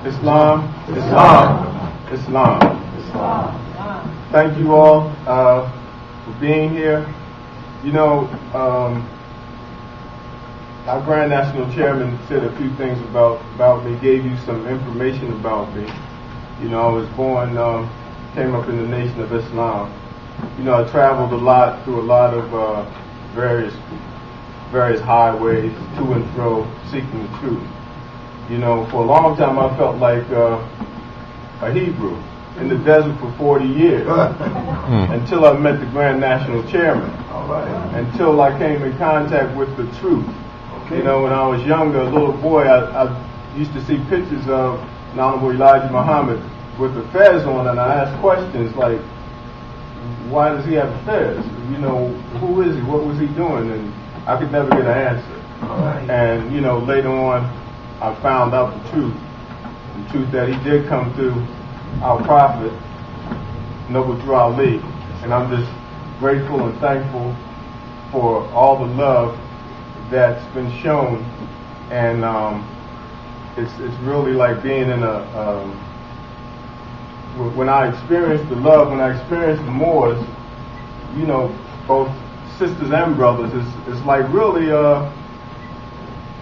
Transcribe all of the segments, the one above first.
Islam, Islam, Islam, Islam. Thank you all for being here. You know, our Grand National Chairman said a few things about me, gave you some information about me. You know, I was born, came up in the Nation of Islam. You know, I traveled a lot through a lot of various highways, to and fro, seeking the truth. You know, for a long time I felt like a Hebrew in the desert for 40 years until I met the Grand National Chairman. Until I came in contact with the truth. You know, when I was younger, a little boy, I used to see pictures of Honorable Elijah Muhammad with a fez on, and I asked questions like, why does he have a fez? You know, who is he? What was he doing? And I could never get an answer. And, you know, later on, I found out the truth that he did come through our prophet, Noble Drew Ali. And I'm just grateful and thankful for all the love that's been shown. And it's really like being in when I experienced the love, when I experienced the Moors, you know, both sisters and brothers, it's like really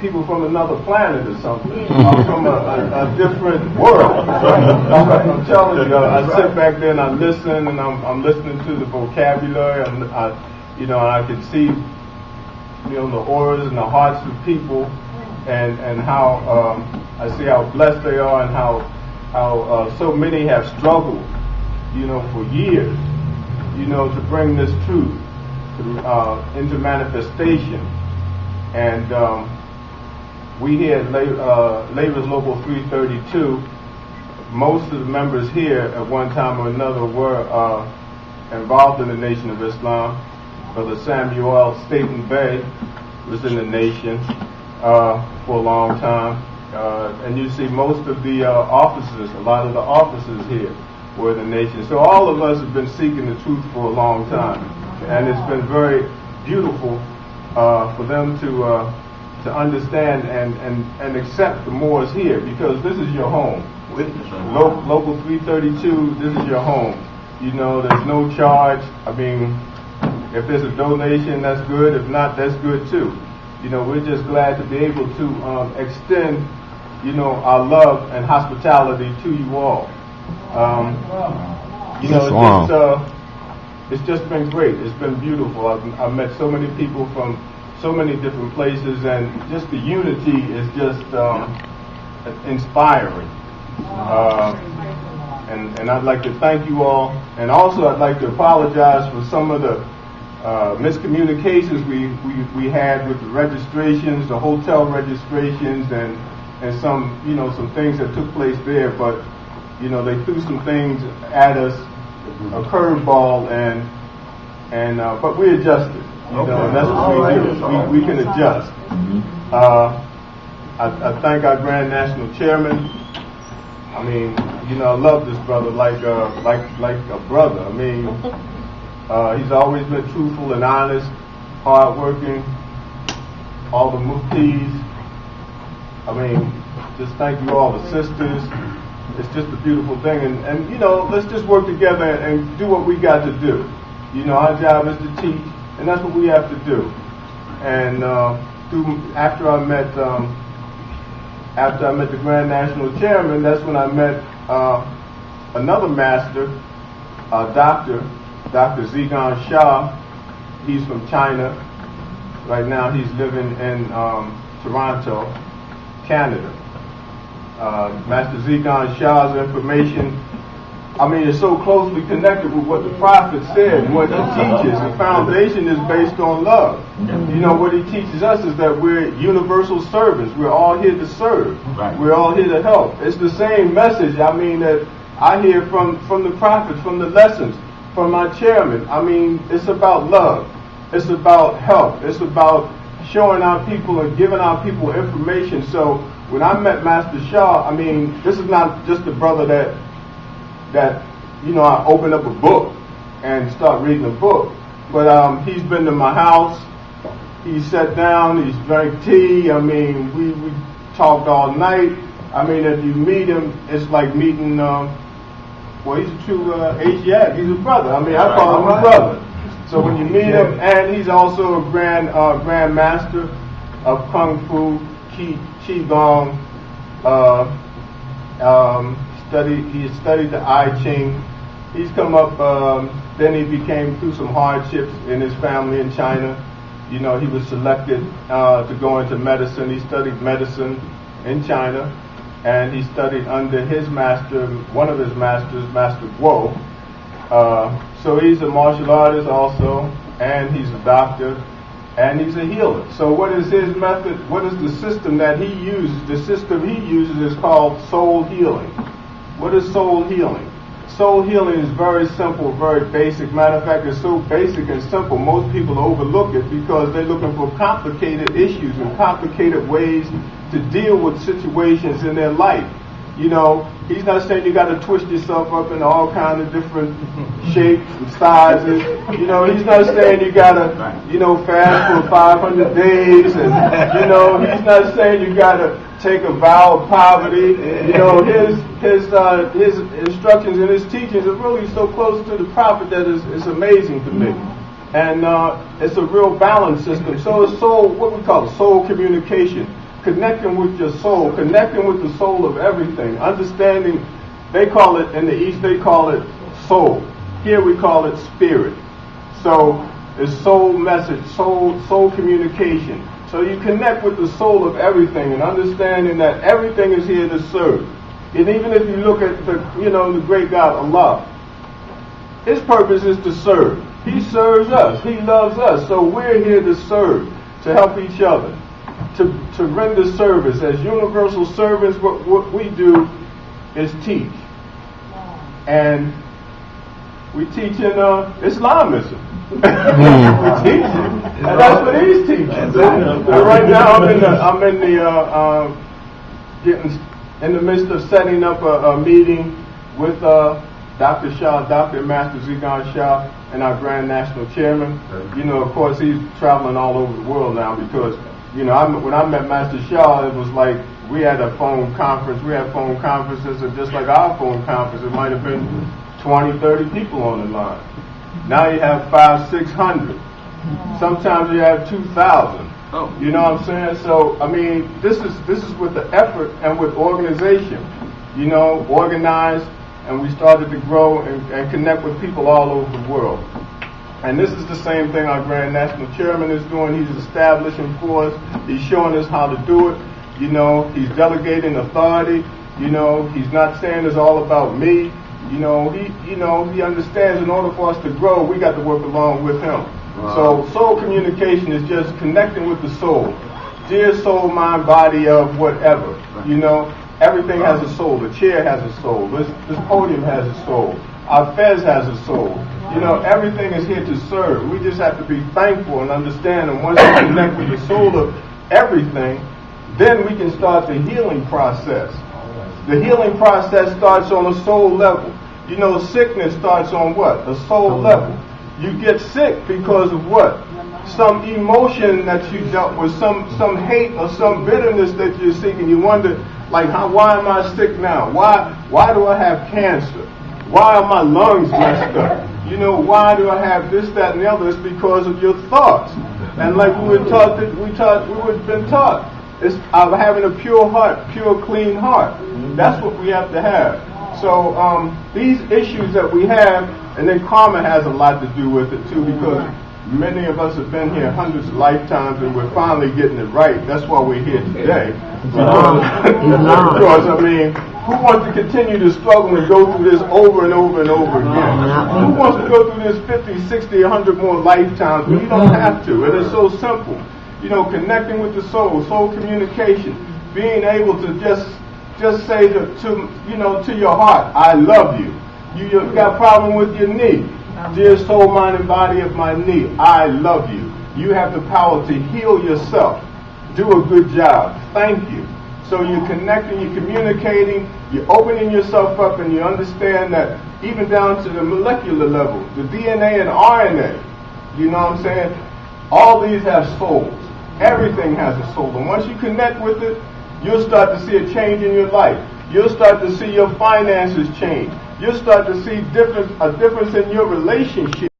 people from another planet or something, from a different world. I'm telling you, I sit back there and I listen, and I'm listening to the vocabulary, and I can see, you know, the auras and the hearts of people, and how I see how blessed they are, and how so many have struggled, you know, for years, you know, to bring this truth into manifestation. And we here at Labor's Local 332, most of the members here at one time or another were involved in the Nation of Islam. Brother Samuel Staten Bay was in the Nation for a long time. And you see most of the officers, a lot of the officers here were in the Nation. So all of us have been seeking the truth for a long time. And it's been very beautiful for them to understand and accept the Moors here, because this is your home. Local 332, this is your home. You know, there's no charge. I mean, if there's a donation, that's good. If not, that's good too. You know, we're just glad to be able to extend, you know, our love and hospitality to you all. You know, it's just been great. It's been beautiful. I've met so many people from so many different places, and just the unity is just inspiring. And I'd like to thank you all, and also I'd like to apologize for some of the miscommunications we had with the registrations, the hotel registrations, and some, you know, some things that took place there. But, you know, they threw some things at us, a curveball, but we adjusted. You know, and that's what we do. We can adjust. I thank our Grand National Chairman. I mean, you know, I love this brother like a brother. I mean, he's always been truthful and honest, hardworking. All the muftis. I mean, just thank you all, the sisters. It's just a beautiful thing, and you know, let's just work together and do what we got to do. You know, our job is to teach, and that's what we have to do. And after I met the Grand National Chairman, that's when I met another master, Dr. Zigan Shah. He's from China. Right now he's living in Toronto, Canada. Master Zigan Shah's information, I mean, it's so closely connected with what the Prophet said and what he teaches. The foundation is based on love. You know, what he teaches us is that we're universal servants. We're all here to serve. Right. We're all here to help. It's the same message, I mean, that I hear from the Prophet, from the lessons, from my chairman. I mean, it's about love. It's about help. It's about showing our people and giving our people information. So when I met Master Shah, I mean, this is not just a brother that you know, I open up a book and start reading a book. But he's been to my house. He sat down. He's drank tea. I mean, we talked all night. I mean, if you meet him, it's like meeting, well, he's a true Asiatic. He's a brother. I mean, I call him a brother. So when you meet him, and he's also a grand master of Kung Fu, Qigong. He studied the I Ching. He's come up, then he became through some hardships in his family in China. You know, he was selected to go into medicine. He studied medicine in China, and he studied under his master, one of his masters, Master Guo. So he's a martial artist also, and he's a doctor, and he's a healer. So what is his method? What is the system that he uses? The system he uses is called soul healing. What is soul healing? Soul healing is very simple, very basic. Matter of fact, it's so basic and simple, most people overlook it because they're looking for complicated issues and complicated ways to deal with situations in their life. You know, he's not saying you got to twist yourself up in all kinds of different shapes and sizes. You know, he's not saying you got to, you know, fast for 500 days. And, you know, he's not saying you got to take a vow of poverty. You know, his instructions and his teachings are really so close to the prophet that it's amazing to me. And it's a real balance system. So it's soul, what we call it, soul communication. Connecting with your soul, connecting with the soul of everything, understanding, they call it, in the East, they call it soul. Here we call it spirit. So it's soul message, soul communication. So you connect with the soul of everything and understanding that everything is here to serve. And even if you look at the, you know, the great God, Allah, his purpose is to serve. He serves us. He loves us. So we're here to serve, to help each other. To render service. As universal servants, what we do is teach. And we teach in Islamism. We teach it. And that's what he's teaching. And right now I'm in the midst of setting up a meeting with Dr. Shah, Dr. Master Zigan Shah, and our Grand National Chairman. You know, of course, he's traveling all over the world now because, you know, when I met Master Shah, it was like we had a phone conference. We had phone conferences, and just like our phone conference, it might have been 20, 30 people on the line. Now you have 500, 600. Sometimes you have 2,000. You know what I'm saying? So, I mean, this is with the effort and with organization. You know, organized, and we started to grow and connect with people all over the world. And this is the same thing our Grand National Chairman is doing. He's establishing for us. He's showing us how to do it. You know, he's delegating authority. You know, he's not saying it's all about me. You know, he understands in order for us to grow, we got to work along with him. Wow. So soul communication is just connecting with the soul. Dear soul, mind, body of whatever. You know, everything has a soul. The chair has a soul. This podium has a soul. Our fez has a soul. You know, everything is here to serve. We just have to be thankful and understand. And once we connect with the soul of everything, then we can start the healing process. The healing process starts on a soul level. You know, sickness starts on what? A soul level. You get sick because of what? Some emotion that you dealt with, some hate or some bitterness that you're seeking. You wonder, like, why am I sick now? Why do I have cancer? Why are my lungs messed up? You know, why do I have this, that, and the other? It's because of your thoughts. And like we've been taught, it's having a pure heart, pure, clean heart. That's what we have to have. So these issues that we have, and then karma has a lot to do with it too, because many of us have been here hundreds of lifetimes, and we're finally getting it right. That's why we're here today. Because I mean, who wants to continue to struggle and go through this over and over and over again? Who wants to go through this 50, 60, 100 more lifetimes? Well, you don't have to. It is so simple. You know, connecting with the soul communication, being able to just say to your heart, I love you. You got a problem with your knee. Dear soul, mind, and body of my knee, I love you. You have the power to heal yourself. Do a good job. Thank you. So you're connecting, you're communicating, you're opening yourself up, and you understand that even down to the molecular level, the DNA and RNA, you know what I'm saying? All these have souls. Everything has a soul. And once you connect with it, You'll start to see a change in your life. You'll start to see your finances change. You'll start to see a difference in your relationship.